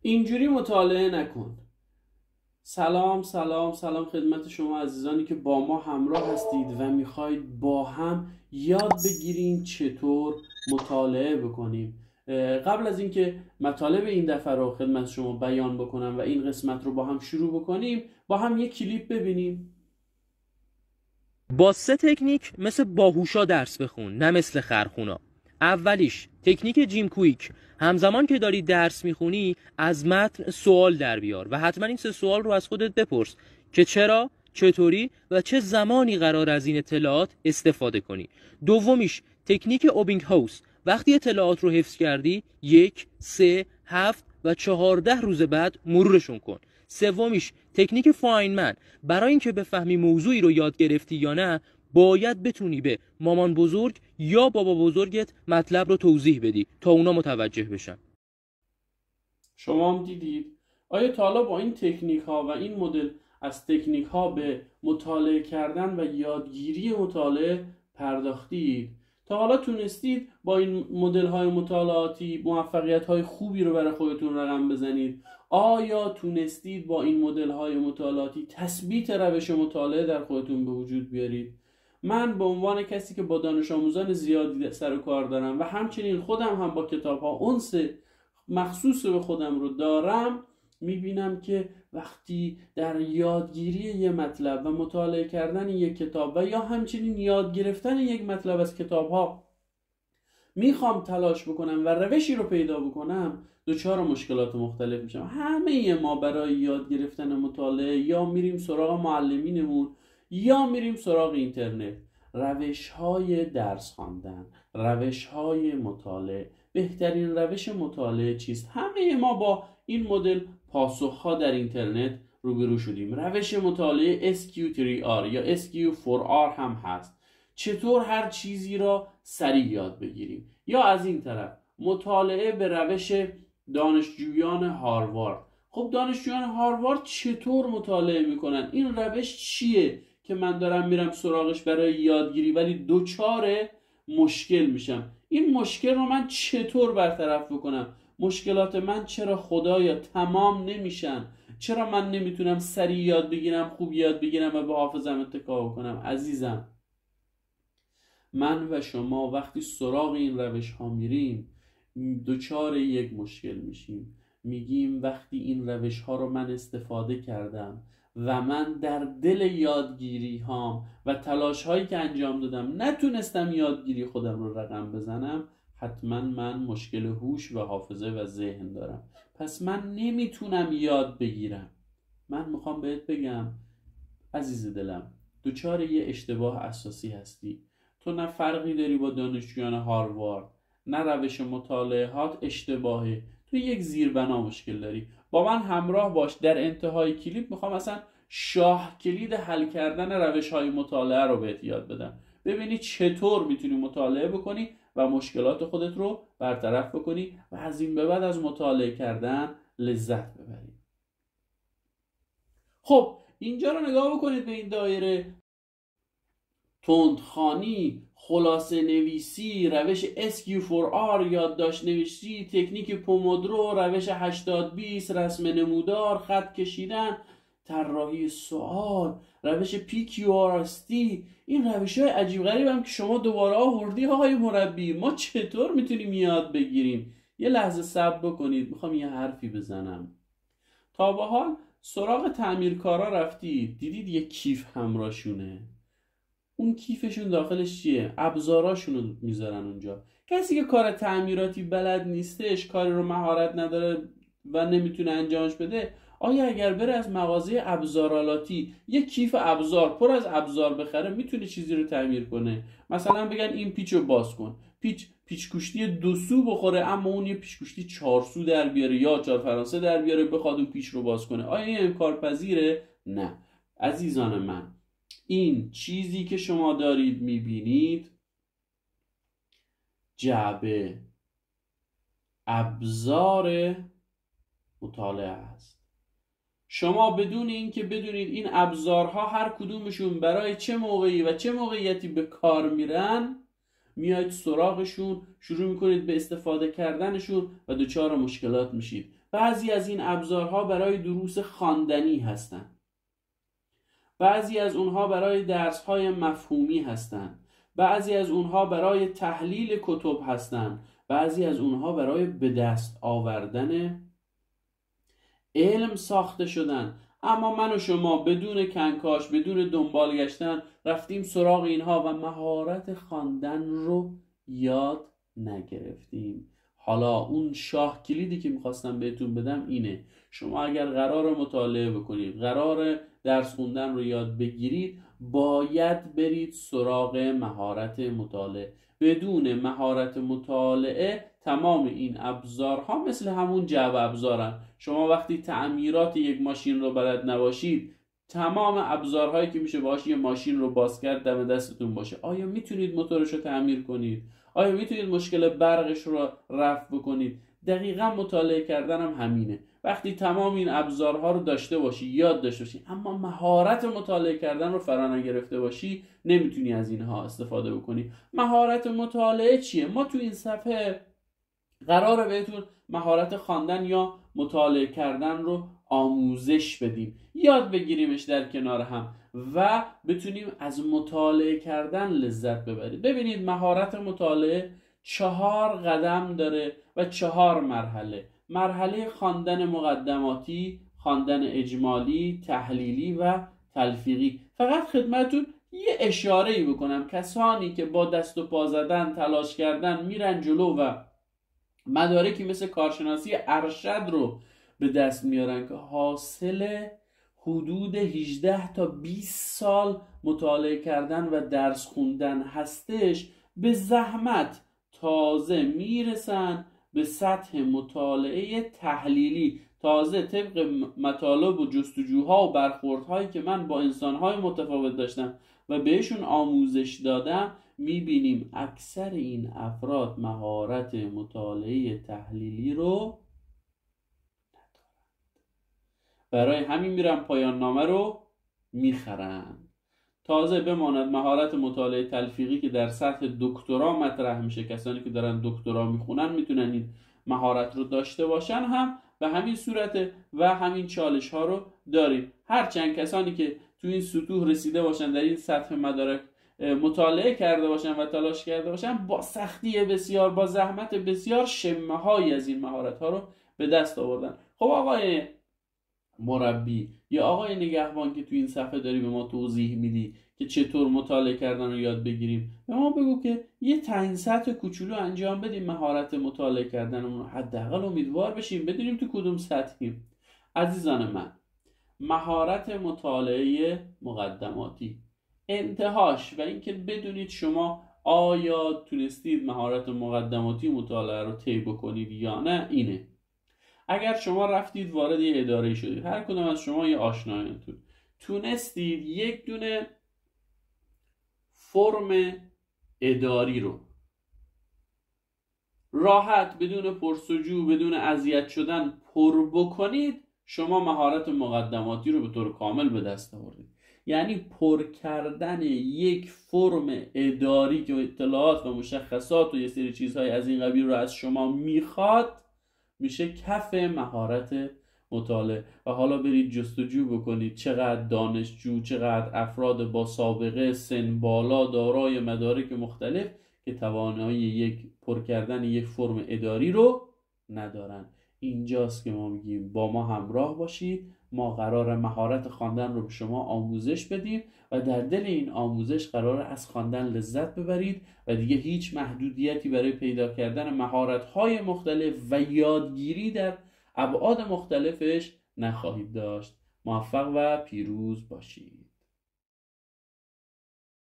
اینجوری مطالعه نکن. سلام سلام سلام خدمت شما عزیزانی که با ما همراه هستید و میخواید با هم یاد بگیریم چطور مطالعه بکنیم. قبل از اینکه مطالب این دفعه رو خدمت شما بیان بکنم و این قسمت رو با هم شروع بکنیم، با هم یک کلیپ ببینیم. با 3 تکنیک مثل باهوشا درس بخون، نه مثل خرخونا. اولیش تکنیک جیم کویک. همزمان که داری درس میخونی از متن سوال در بیار و حتما این 3 سوال رو از خودت بپرس که چرا، چطوری و چه زمانی قرار از این اطلاعات استفاده کنی. دومیش تکنیک اوبینگ هاوس. وقتی اطلاعات رو حفظ کردی 1، 3، 7 و 14 روز بعد مرورشون کن. سومیش تکنیک فاینمن. برای اینکه بفهمی موضوعی رو یاد گرفتی یا نه باید بتونی به مامان بزرگ یا بابا بزرگت مطلب رو توضیح بدی تا اونا متوجه بشن. شما هم دیدید؟ آیا تا حالا با این تکنیک ها و این مدل از تکنیک ها به مطالعه کردن و یادگیری مطالعه پرداختید؟ تا حالا تونستید با این مدل های مطالعاتی موفقیت های خوبی رو برای خودتون رقم بزنید؟ آیا تونستید با این مدل های مطالعاتی تثبیت روش مطالعه در خودتون به وجود بیارید؟ من به عنوان کسی که با دانش آموزان زیادی سر و کار دارم و همچنین خودم هم با کتاب ها انس مخصوص به خودم رو دارم، میبینم که وقتی در یادگیری یک مطلب و مطالعه کردن یک کتاب و یا همچنین یاد گرفتن یک مطلب از کتاب ها میخوام تلاش بکنم و روشی رو پیدا بکنم، دچار مشکلات مختلف میشم. همه ما برای یاد گرفتن مطالعه یا میریم سراغ معلمینمون یا میریم سراغ اینترنت. روش های درس خواندن، روش های مطالعه، بهترین روش مطالعه چیست؟ همه ما با این مدل پاسخها در اینترنت روبرو شدیم. روش مطالعه SQ3R یا SQ4R هم هست. چطور هر چیزی را سریع یاد بگیریم. یا از این طرف مطالعه به روش دانشجویان هاروارد. خب دانشجویان هاروارد چطور مطالعه میکنن؟ این روش چیه که من دارم میرم سراغش برای یادگیری ولی دوچار مشکل میشم؟ این مشکل رو من چطور برطرف بکنم؟ مشکلات من چرا خدایا تمام نمیشن؟ چرا من نمیتونم سریع یاد بگیرم، خوب یاد بگیرم و به حافظم اتکا کنم؟ عزیزم، من و شما وقتی سراغ این روش ها میریم دوچار یک مشکل میشیم. میگیم وقتی این روش ها رو من استفاده کردم و من در دل یادگیری هام و تلاش هایی که انجام دادم نتونستم یادگیری خودم رو رقم بزنم، حتما من مشکل هوش و حافظه و ذهن دارم، پس من نمیتونم یاد بگیرم. من میخوام بهت بگم عزیز دلم، دوچار یه اشتباه اساسی هستی. تو نه فرقی داری با دانشجویان هاروارد، نه روش مطالعات اشتباهه. تو یک زیربنا مشکل داری. با من همراه باش. در انتهای کلیپ میخوام اصلا شاه کلید حل کردن روش های مطالعه رو بهت یاد بدم. ببینی چطور میتونی مطالعه بکنی و مشکلات خودت رو برطرف بکنی و از این به بعد از مطالعه کردن لذت ببری. خب اینجا رو نگاه بکنید به این دایره. تندخوانی، خلاصه نویسی، روش SQ4R یادداشت نویسی، تکنیک پومودرو، روش 80-20، رسم نمودار، خط کشیدن، طراحی سوال، روش PQRST. این روش های عجیب غریب هم که شما دوباره آوردی آقای مربی، ما چطور میتونیم یاد بگیریم؟ یه لحظه صبر بکنید، میخوام یه حرفی بزنم. تا به حال سراغ تعمیرکارا رفتید، دیدید یه کیف همراهشونه؟ اون کیفشون داخلش چیه؟ ابزاراشون رو میذارن اونجا. کسی که کار تعمیراتی بلد نیستش، کاری رو مهارت نداره و نمیتونه انجامش بده، آیا اگر بره از مغازه ابزارالاتی یک کیف ابزار پر از ابزار بخره میتونه چیزی رو تعمیر کنه؟ مثلا بگن این پیچ رو باز کن، پیچ کشتی 2 سو بخوره اما اون یه پیچ کشتی 4 سو در بیاره یا 4 فرانسه در بیاره بخواد اون پیچ رو باز کنه. آیا این کارپذیره؟ نه. عزیزان من، این چیزی که شما دارید میبینید جعبه ابزار مطالعه است. شما بدون اینکه بدونید این ابزارها هر کدومشون برای چه موقعی و چه موقعیتی به کار میرن، میاید سراغشون، شروع میکنید به استفاده کردنشون و دچار مشکلات میشید. بعضی از این ابزارها برای دروس خواندنی هستند، بعضی از اونها برای درس‌های مفهومی هستند، بعضی از اونها برای تحلیل کتب هستند، بعضی از اونها برای به دست آوردن علم ساخته شدن. اما من و شما بدون کنکاش، بدون دنبال گشتن رفتیم سراغ اینها و مهارت خواندن رو یاد نگرفتیم. حالا اون شاه کلیدی که میخواستم بهتون بدم اینه: شما اگر قرار مطالعه بکنید، قرار درس خوندن رو یاد بگیرید، باید برید سراغ مهارت مطالعه. بدون مهارت مطالعه تمام این ابزارها مثل همون جعبه ابزارن. شما وقتی تعمیرات یک ماشین رو بلد نباشید، تمام ابزارهایی که میشه باهاش یه ماشین رو باز کرد دم دستتون باشه، آیا میتونید موتورش رو تعمیر کنید؟ آیا میتونید مشکل برقش رو رفع بکنید؟ دقیقا مطالعه کردن هم همینه. وقتی تمام این ابزارها رو داشته باشی، یاد داشته باشی، اما مهارت مطالعه کردن رو فرا نگرفته باشی، نمیتونی از اینها استفاده بکنی. مهارت مطالعه چیه؟ ما تو این صفحه قراره بهتون مهارت خواندن یا مطالعه کردن رو آموزش بدیم، یاد بگیریمش در کنار هم و بتونیم از مطالعه کردن لذت ببریم. ببینید مهارت مطالعه 4 قدم داره و 4 مرحله. مرحله خواندن مقدماتی، خواندن اجمالی، تحلیلی و تلفیقی. فقط خدمتتون یه اشاره‌ای بکنم: کسانی که با دست و پا زدن، تلاش کردن میرن جلو و مدارکی مثل کارشناسی ارشد رو به دست میارن که حاصل حدود 18 تا 20 سال مطالعه کردن و درس خوندن هستش، به زحمت تازه میرسن به سطح مطالعه تحلیلی. تازه طبق مطالب و جستجوها و برخوردهایی که من با انسانهای متفاوت داشتم و بهشون آموزش دادم، میبینیم اکثر این افراد مهارت مطالعه تحلیلی رو ندارن. برای همین میرن پایان نامه رو میخرن. تازه بماند مهارت مطالعه تلفیقی که در سطح دکترا مطرح میشه، کسانی که دارن دکترا میخونن میتونن این مهارت رو داشته باشن، هم به همین صورت و همین چالش ها رو داریم. هرچند کسانی که تو این سطوح رسیده باشن، در این سطح مدارک مطالعه کرده باشن و تلاش کرده باشن، با سختی بسیار، با زحمت بسیار، شمه های از این مهارت ها رو به دست آوردن. خب آقای مربی یا آقای نگهبان که تو این صفحه داری به ما توضیح میدی که چطور مطالعه کردن رو یاد بگیریم، به ما بگو که یه تعیین سطح کوچولو انجام بدیم مهارت مطالعه کردنمون رو حداقل امیدوار بشیم بدونیم تو کدوم سطحیم. عزیزان من، مهارت مطالعه مقدماتی، انتهاش و اینکه بدونید شما آیا تونستید مهارت مقدماتی مطالعه رو طی بکنید یا نه، اینه: اگر شما رفتید وارد یه اداره شدید، هر کدوم از شما یه آشنایانتون تونستید یک دونه فرم اداری رو راحت بدون پرسجو، بدون اذیت شدن پر بکنید، شما مهارت مقدماتی رو به طور کامل به دست آوردید. یعنی پر کردن یک فرم اداری که اطلاعات و مشخصات و یه سری چیزهای از این قبیل رو از شما میخواد، میشه کف مهارت مطالعه. و حالا برید جستجو بکنید چقدر دانشجو، چقدر افراد با سابقه سن بالا دارای مدارک مختلف که توانایی یک پر کردن یک فرم اداری رو ندارن. اینجاست که ما میگیم با ما همراه باشید، ما قرار مهارت خواندن رو به شما آموزش بدیم و در دل این آموزش قرار از خواندن لذت ببرید و دیگه هیچ محدودیتی برای پیدا کردن مهارت‌های مختلف و یادگیری در ابعاد مختلفش نخواهید داشت. موفق و پیروز باشید.